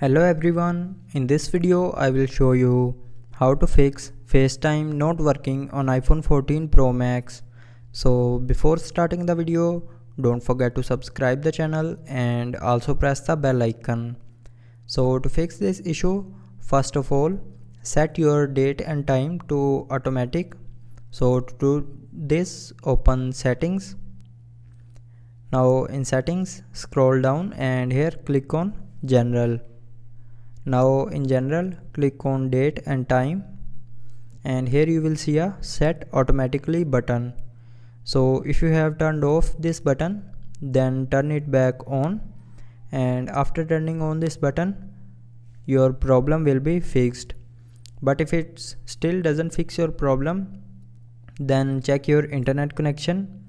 Hello everyone, in this video I will show you how to fix FaceTime not working on iPhone 14 Pro Max. So before starting the video, don't forget to subscribe the channel and also press the bell icon. So to fix this issue, first of all, set your date and time to automatic. So to do this, open settings. Now in settings, scroll down and here click on general. Now in general, click on date and time, and here you will see a set automatically button. So if you have turned off this button, then turn it back on, and after turning on this button, your problem will be fixed. But if it still doesn't fix your problem, then check your internet connection.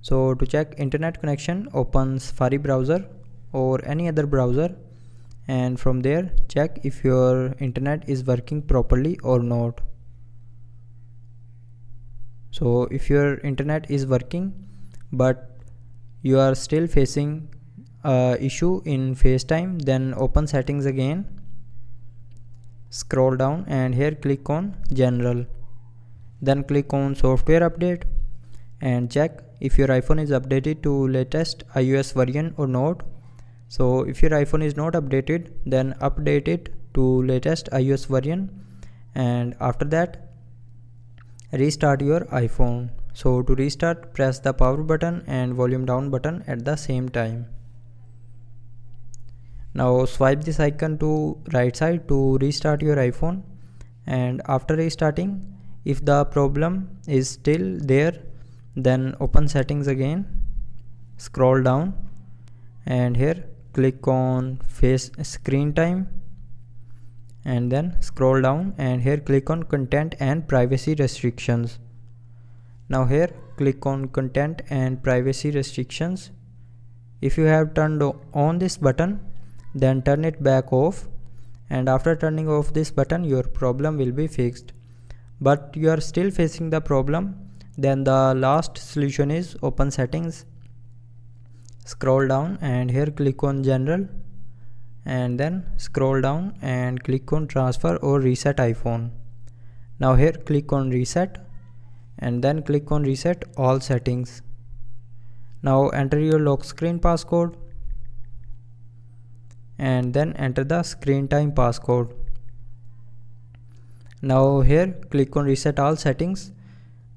So to check internet connection, open Safari browser or any other browser, and from there check if your internet is working properly or not. So if your internet is working but you are still facing a issue in FaceTime, then open settings again, scroll down and here click on general, then click on software update and check if your iPhone is updated to latest iOS version or not. So if your iPhone is not updated, then update it to latest iOS version, and after that restart your iPhone. So to restart, press the power button and volume down button at the same time. Now swipe this icon to right side to restart your iPhone, and after restarting, if the problem is still there, then open settings again, scroll down and here click on face screen time, and then scroll down and here click on content and privacy restrictions. Now here click on content and privacy restrictions. If you have turned on this button, then turn it back off, and after turning off this button your problem will be fixed. But you are still facing the problem, then the last solution is open settings, scroll down and here click on general, and then scroll down and click on transfer or reset iPhone. Now here click on reset and then click on reset all settings. Now enter your lock screen passcode and then enter the screen time passcode. Now here click on reset all settings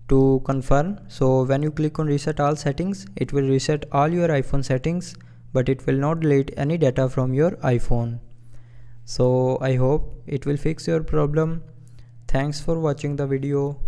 to confirm. So when you click on reset all settings, it will reset all your iPhone settings, but it will not delete any data from your iPhone. So I hope it will fix your problem. Thanks for watching the video.